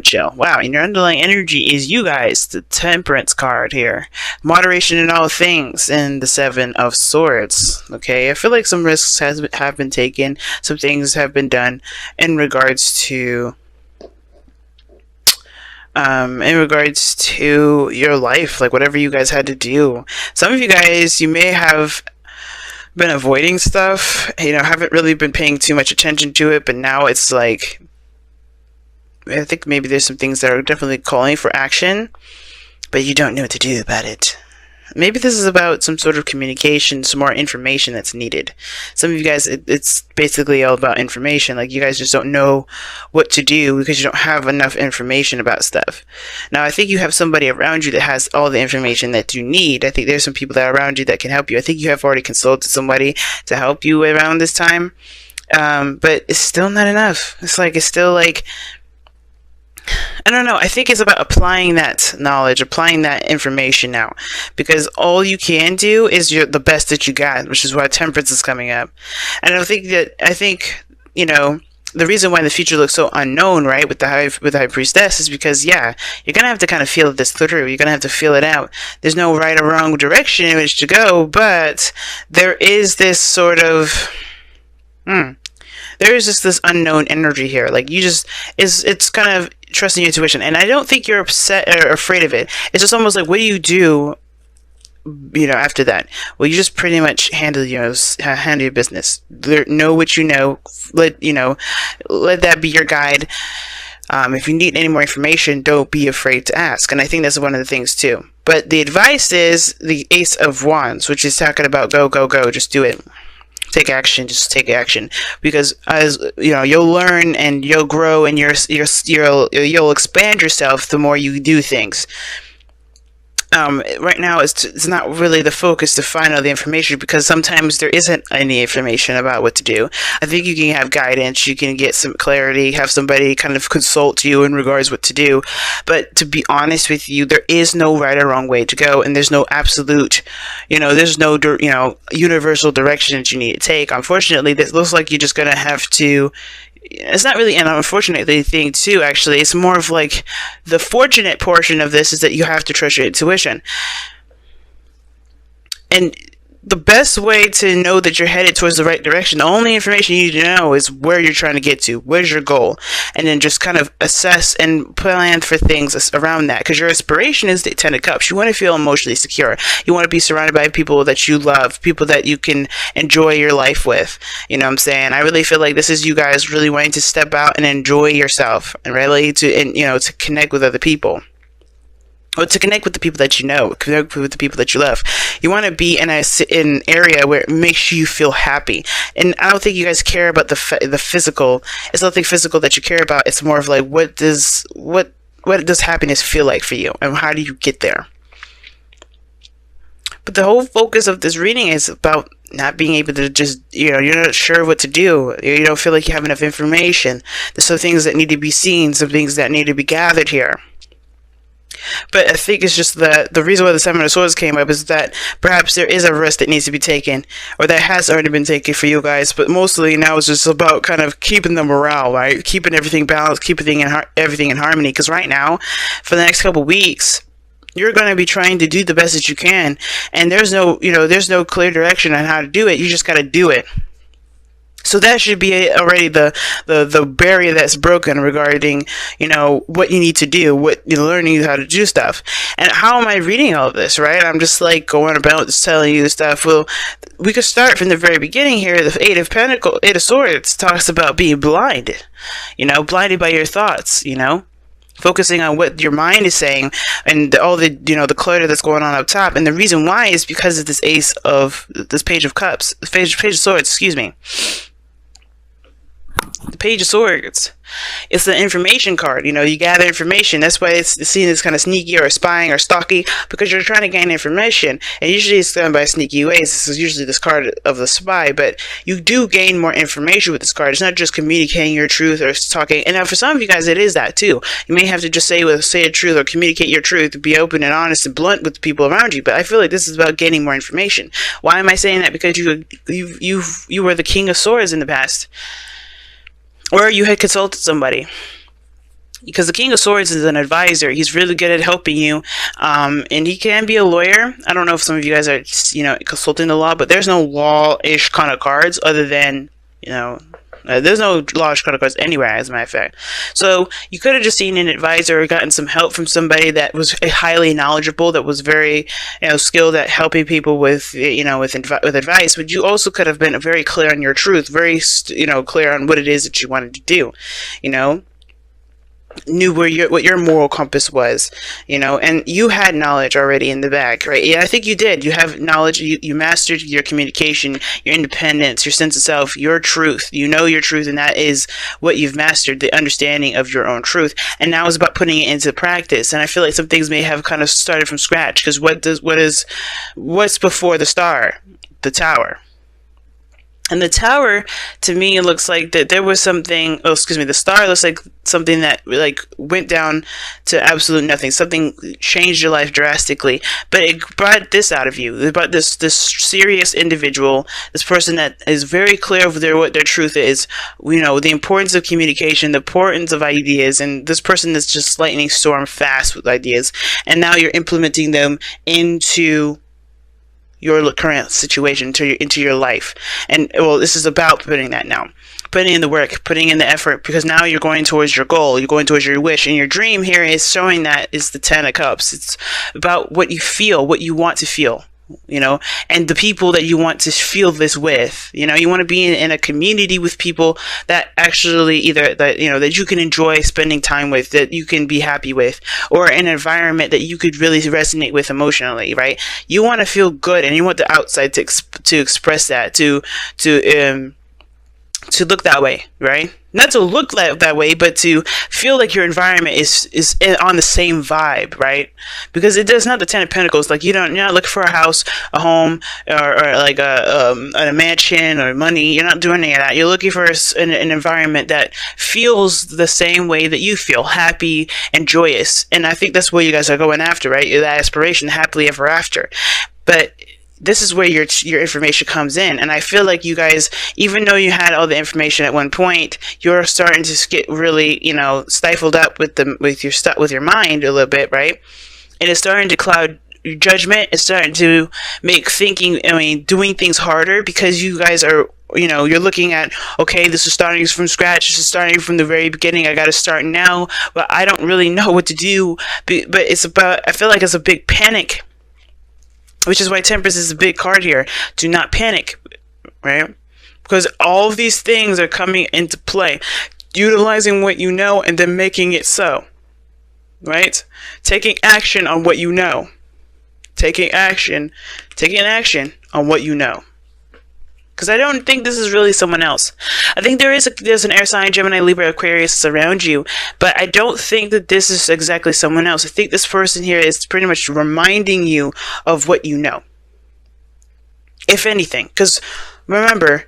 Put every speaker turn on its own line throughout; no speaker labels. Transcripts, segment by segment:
chill. Wow, and your underlying energy is you guys, the Temperance card here. Moderation in all things, and the Seven of Swords. Okay, I feel like some risks have been taken, some things have been done in regards to your life, like whatever you guys had to do. Some of you guys, you may have been avoiding stuff, haven't really been paying too much attention to it, but now it's like, I think maybe there's some things that are definitely calling for action, but you don't know what to do about it. Maybe this is about some sort of communication, some more information that's needed. Some of you guys, it's basically all about information. Like, you guys just don't know what to do because you don't have enough information about stuff. Now, I think you have somebody around you that has all the information that you need. I think there's some people that are around you that can help you. I think you have already consulted somebody to help you around this time. But it's still not enough. It's still like, I don't know. I think it's about applying that knowledge, applying that information now, because all you can do is the best that you got, which is why Temperance is coming up. And I think the reason why the future looks so unknown, right, with the High Priestess, is because, yeah, you're gonna have to kind of feel this through. You're gonna have to feel it out. There's no right or wrong direction in which to go, but there is this sort of there is just this unknown energy here. Like, it's kind of trusting your intuition. And I don't think you're upset or afraid of it. It's just almost like, what do you do, after that? Well, you just pretty much handle your business. Know what you know. Let that be your guide. If you need any more information, don't be afraid to ask. And I think that's one of the things too. But the advice is the Ace of Wands, which is talking about go, go, go. Just do it. Take action. Just take action, because as you'll learn and you'll grow and you'll expand yourself the more you do things. Right now it's not really the focus to find all the information, because sometimes there isn't any information about what to do. I think you can have guidance, you can get some clarity, have somebody kind of consult you in regards what to do. But to be honest with you, there is no right or wrong way to go, and there's no absolute, there's no universal direction that you need to take. Unfortunately, this looks like you're just gonna have to. It's not really an unfortunate thing too, actually. It's more of like, the fortunate portion of this is that you have to trust your intuition. And the best way to know that you're headed towards the right direction, the only information you need to know is where you're trying to get to, where's your goal, and then just kind of assess and plan for things around that. Because your aspiration is the Ten of Cups. You want to feel emotionally secure. You want to be surrounded by people that you love, people that you can enjoy your life with. You know what I'm saying? I really feel like this is you guys really wanting to step out and enjoy yourself, and really to connect with other people. Or to connect with the people that you know, connect with the people that you love. You want to be in an area where it makes you feel happy. And I don't think you guys care about the physical. It's nothing physical that you care about. It's more of like, what does happiness feel like for you, and how do you get there? But the whole focus of this reading is about not being able to just, you're not sure what to do. You don't feel like you have enough information. There's some things that need to be seen, some things that need to be gathered here. But I think it's just that the reason why the Seven of Swords came up is that perhaps there is a risk that needs to be taken, or that has already been taken for you guys. But mostly now it's just about kind of keeping the morale, right? Keeping everything balanced, keeping everything in harmony. Because right now, for the next couple weeks, you're going to be trying to do the best that you can, and there's no clear direction on how to do it. You just got to do it. So that should be already the barrier that's broken regarding, what you need to do, what you're learning how to do stuff. And how am I reading all of this, right? I'm just like going about just telling you stuff. Well, we could start from the very beginning here. The Eight of Swords talks about being blinded, blinded by your thoughts, focusing on what your mind is saying, and all the the clutter that's going on up top. And the reason why is because of this Page of Cups, Page of Swords, excuse me. The Page of Swords. It's the information card. You gather information. That's why it's seen as kind of sneaky or spying or stalky, because you're trying to gain information. And usually it's done by sneaky ways. This is usually this card of the spy, but you do gain more information with this card. It's not just communicating your truth or talking. And now for some of you guys, it is that too. You may have to just say a truth or communicate your truth, be open and honest and blunt with the people around you. But I feel like this is about gaining more information. Why am I saying that? Because you were the King of Swords in the past. Or you had consulted somebody. because the King of Swords is an advisor. He's really good at helping you, and he can be a lawyer. I don't know if some of you guys are, consulting the law, but there's no law-ish kind of cards other than, there's no law-ish kind of cards anywhere, as a matter of fact. So you could have just seen an advisor or gotten some help from somebody that was highly knowledgeable, that was very, skilled at helping people with, with advice. But you also could have been very clear on your truth, very, clear on what it is that you wanted to do, knew what your moral compass was, and you had knowledge already in the bag, right? Yeah, I think you did. You have knowledge. You mastered your communication, your independence, your sense of self, your truth. You know your truth, and that is what you've mastered, the understanding of your own truth. And now it's about putting it into practice. And I feel like some things may have kind of started from scratch, because what's before the star? The Tower. And the Tower, to me, it looks like that there was something, the star looks like something that went down to absolute nothing. Something changed your life drastically, but it brought this out of you. It brought this serious individual, this person that is very clear of what their truth is, the importance of communication, the importance of ideas, and this person is just lightning storm fast with ideas. And now you're implementing them into your current situation, into your life. And this is about putting in the work, putting in the effort, because now you're going towards your goal, you're going towards your wish. And your dream here is showing that is the 10 of Cups. It's about what you feel, what you want to feel, and the people that you want to feel this with. You want to be in a community with people that actually that you can enjoy spending time with, that you can be happy with, or an environment that you could really resonate with emotionally, right? You want to feel good, and you want the outside to express that, to look that way, right? Not to look that way, but to feel like your environment is on the same vibe, right? Because it does not the 10 of Pentacles. Like you're not looking for a house, a home, or like a mansion or money. You're not doing any of that. You're looking for an environment that feels the same way that you feel, happy and joyous. And I think that's what you guys are going after, right? That aspiration, happily ever after. But this is where your information comes in. And I feel like you guys, even though you had all the information at one point, you're starting to get really, stifled up with your mind a little bit, right? And it's starting to cloud your judgment. It's starting to make doing things harder, because you guys are, you're looking at, okay, this is starting from scratch. This is starting from the very beginning. I got to start now, but I don't really know what to do. But I feel like it's a big panic, which is why Temperance is a big card here. Do not panic, right? Because all of these things are coming into play. Utilizing what you know and then making it so, right? Taking action on what you know. Taking action on what you know. Because I don't think this is really someone else. I think there's an air sign, Gemini, Libra, Aquarius around you, but I don't think that this is exactly someone else. I think this person here is pretty much reminding you of what you know, if anything. Because remember,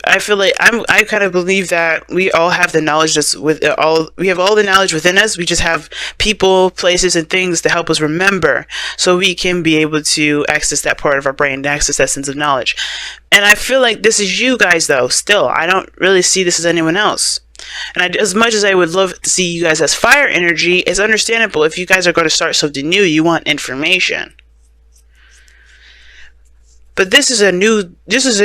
I feel like I kind of believe that we all have the knowledge we have all the knowledge within us. We just have people, places, and things to help us remember, so we can be able to access that part of our brain, to access that sense of knowledge. And I feel like this is you guys, though. Still, I don't really see this as anyone else. And as much as I would love to see you guys as fire energy, it's understandable. If you guys are going to start something new, you want information. But this is a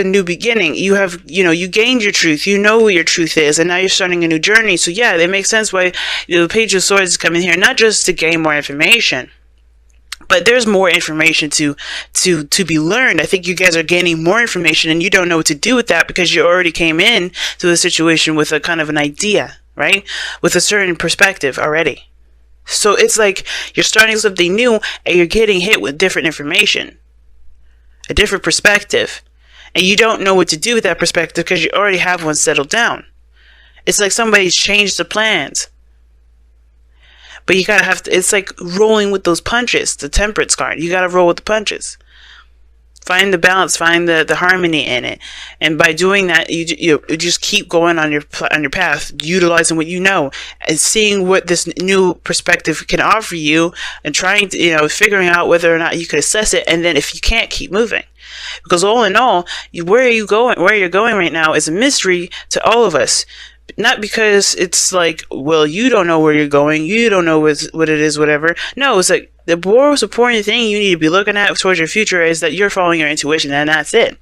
new beginning. You have, you gained your truth. You know what your truth is, and now you're starting a new journey. So yeah, it makes sense why the Page of Swords is coming here, not just to gain more information, but there's more information to be learned. I think you guys are gaining more information, and you don't know what to do with that, because you already came in to the situation with a kind of an idea, right? With a certain perspective already. So it's like you're starting something new, and you're getting hit with different information, a different perspective, and you don't know what to do with that perspective because you already have one settled down. It's like somebody's changed the plans, but you gotta it's like rolling with those punches. The Temperance card, you gotta roll with the punches. Find the balance, find the harmony in it, and by doing that, you just keep going on your path, utilizing what you know, and seeing what this new perspective can offer you, and trying to figuring out whether or not you can assess it, and then if you can't, keep moving. Because all in all, where you're going right now is a mystery to all of us. Not because it's like, well, you don't know where you're going, you don't know what it is, whatever. No, it's like the most important thing you need to be looking at towards your future is that you're following your intuition, and that's it.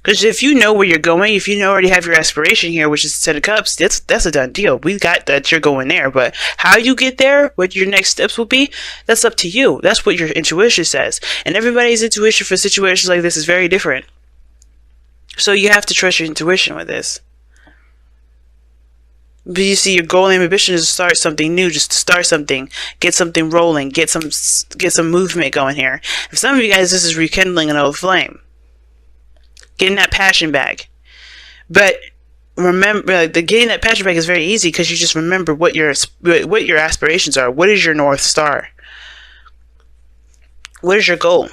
Because if you know where you're going, if you already have your aspiration here, which is the Ten of Cups, that's a done deal. We got that you're going there. But how you get there, what your next steps will be, that's up to you. That's what your intuition says. And everybody's intuition for situations like this is very different. So you have to trust your intuition with this. But you see, your goal and ambition is to start something new, just to start something, get something rolling, get some movement going here. For some of you guys, this is rekindling an old flame, getting that passion back. But remember, getting that passion back is very easy because you just remember what your aspirations are. What is your North Star? What is your goal?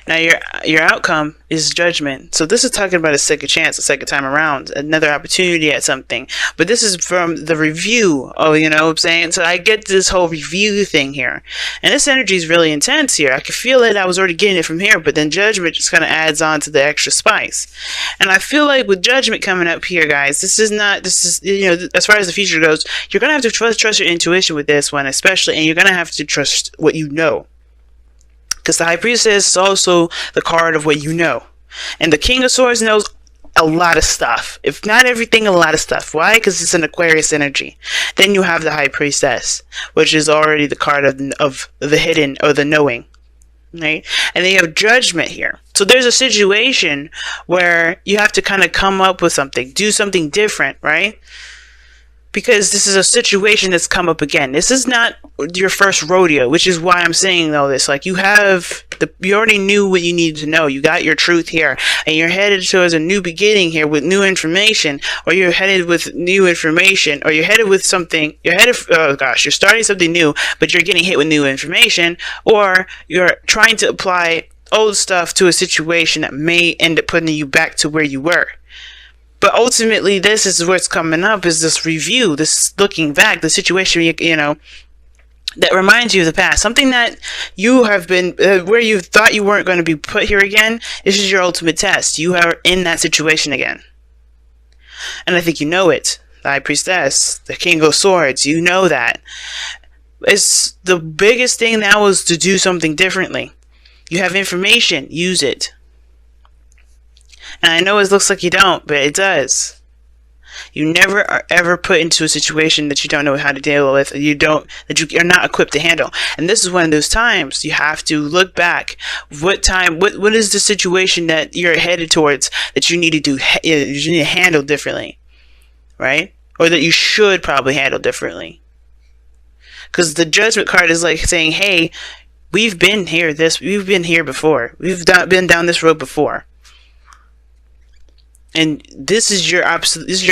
Now your outcome is judgment. So this is talking about a second chance, a second time around, another opportunity at something. But this is from the review. Oh, you know what I'm saying? So I get this whole review thing here. And this energy is really intense here. I could feel it. I was already getting it from here. But then judgment just kind of adds on to the extra spice. And I feel like with judgment coming up here, guys, this is, you know, as far as the future goes, you're going to have to trust your intuition with this one, especially. And you're going to have to trust what you know. Because the High Priestess is also the card of what you know. And the King of Swords knows a lot of stuff. If not everything, a lot of stuff. Why? Because it's an Aquarius energy. Then you have the High Priestess, which is already the card of the hidden or the knowing. Right? And then you have Judgment here. So there's a situation where you have to kind of come up with something. Do something different, right? Because this is a situation that's come up again. This is not your first rodeo, which is why I'm saying all this. Like, you already knew what you needed to know. You got your truth here, and you're headed towards a new beginning here with new information, or you're headed with new information, or you're headed with something. You're starting something new, but you're getting hit with new information, or you're trying to apply old stuff to a situation that may end up putting you back to where you were. But ultimately, this is what's coming up, is this review, this looking back, the situation, you know, that reminds you of the past. Something that you have been, where you thought you weren't going to be put here again. This is your ultimate test. You are in that situation again. And I think you know it. The High Priestess, the King of Swords, you know that. It's the biggest thing now is to do something differently. You have information, use it. And I know it looks like you don't, but it does. You never are ever put into a situation that you don't know how to deal with, that you're not equipped to handle. And this is one of those times you have to look back. What is the situation that you're headed towards that you need to handle differently, right? Or that you should probably handle differently. Because the Judgment card is like saying, hey, we've been here before. We've been down this road before. And this is your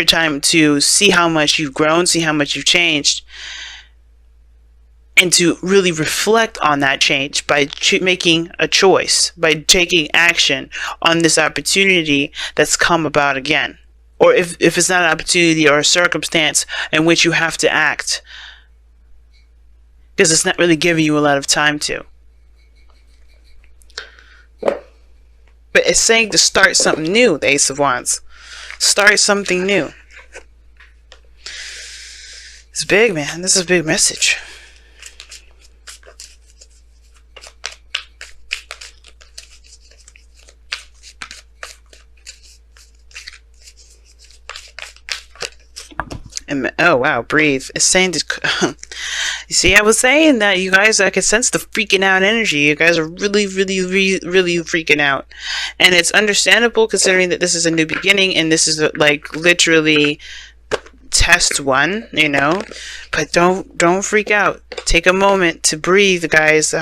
time to see how much you've grown, see how much you've changed, and to really reflect on that change by making a choice, by taking action on this opportunity that's come about again. Or if it's not an opportunity or a circumstance in which you have to act, because it's not really giving you a lot of time to. But it's saying to start something new, the Ace of Wands. Start something new. It's big, man. This is a big message. And, oh, wow, breathe. It's saying to... You see, I was saying that you guys, I could sense the freaking out energy. You guys are really, really, really freaking out. And it's understandable considering that this is a new beginning and this is like literally test one, you know. But don't freak out. Take a moment to breathe, guys.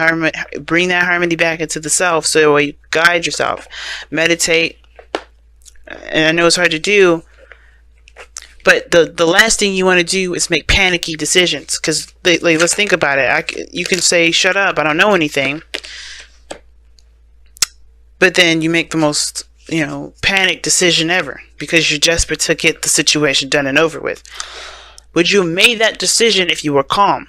Bring that harmony back into the self so you guide yourself. Meditate. And I know it's hard to do. But the last thing you want to do is make panicky decisions. Because, like, let's think about it. You can say, shut up, I don't know anything. But then you make the most, panic decision ever. Because you're desperate to get the situation done and over with. Would you have made that decision if you were calm?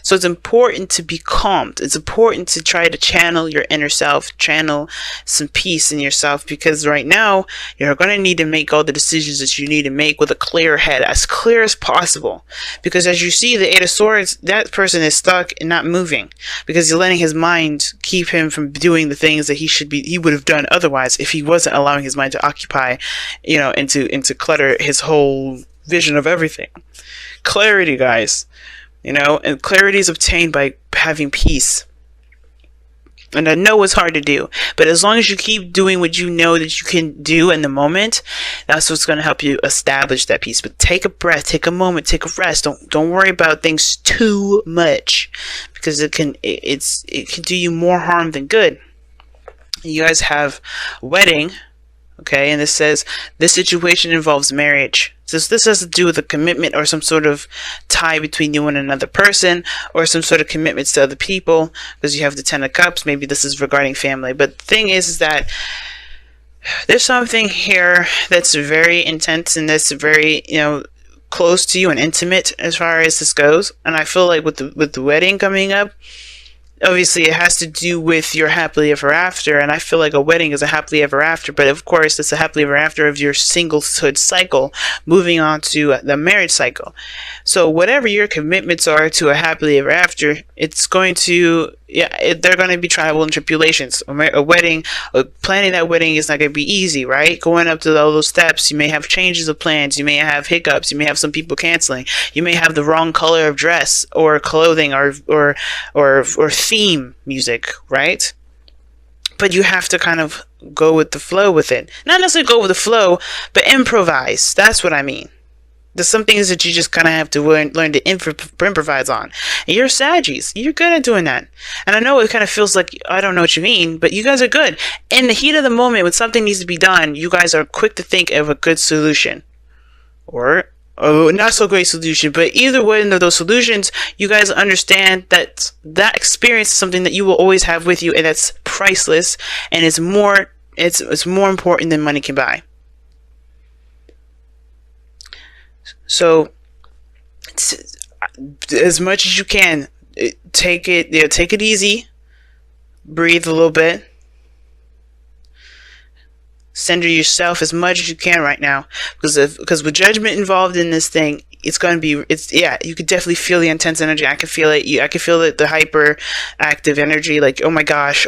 So it's important to be calmed. It's important to try to channel your inner self, channel some peace in yourself, because right now you're going to need to make all the decisions that you need to make with a clear head, as clear as possible. Because as you see, the Eight of Swords, that person is stuck and not moving because he's letting his mind keep him from doing the things that he would have done otherwise if he wasn't allowing his mind to occupy, and to clutter his whole vision of everything. Clarity, guys. And clarity is obtained by having peace. And I know it's hard to do, but as long as you keep doing what you know that you can do in the moment, that's what's going to help you establish that peace. But take a breath, take a moment, take a rest. Don't worry about things too much, because it can do you more harm than good. You guys have a wedding, okay, and this says this situation involves marriage. So this has to do with a commitment or some sort of tie between you and another person, or some sort of commitments to other people, because you have the Ten of Cups. Maybe this is regarding family. But the thing is that there's something here that's very intense and that's very, close to you and intimate as far as this goes. And I feel like with the wedding coming up, obviously it has to do with your happily ever after, and I feel like a wedding is a happily ever after, but of course it's a happily ever after of your singlehood cycle moving on to the marriage cycle. So whatever your commitments are to a happily ever after, it's going to, they're going to be trials and tribulations. A wedding, planning that wedding is not going to be easy, right? Going up to all those steps, you may have changes of plans, you may have hiccups, you may have some people canceling, you may have the wrong color of dress or clothing or theme music, right? But you have to kind of go with the flow with it. Not necessarily go with the flow, but improvise. That's what I mean. There's some things that you just kind of have to learn to improvise on. And you're Saggies. You're good at doing that. And I know it kind of feels like, I don't know what you mean, but you guys are good. In the heat of the moment, when something needs to be done, you guys are quick to think of a good solution. Or not so great solution. But either one of those solutions, you guys understand that that experience is something that you will always have with you, and that's priceless, and it's more important than money can buy. So, as much as you can, take it easy, breathe a little bit, center yourself as much as you can right now, because with judgment involved in this thing, you could definitely feel the intense energy. I can feel it. I can feel the hyper active energy. Like, oh my gosh,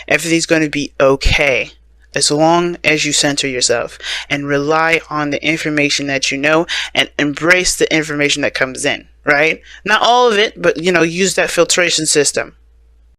everything's going to be okay. As long as you center yourself and rely on the information that you know and embrace the information that comes in, right? Not all of it, but use that filtration system.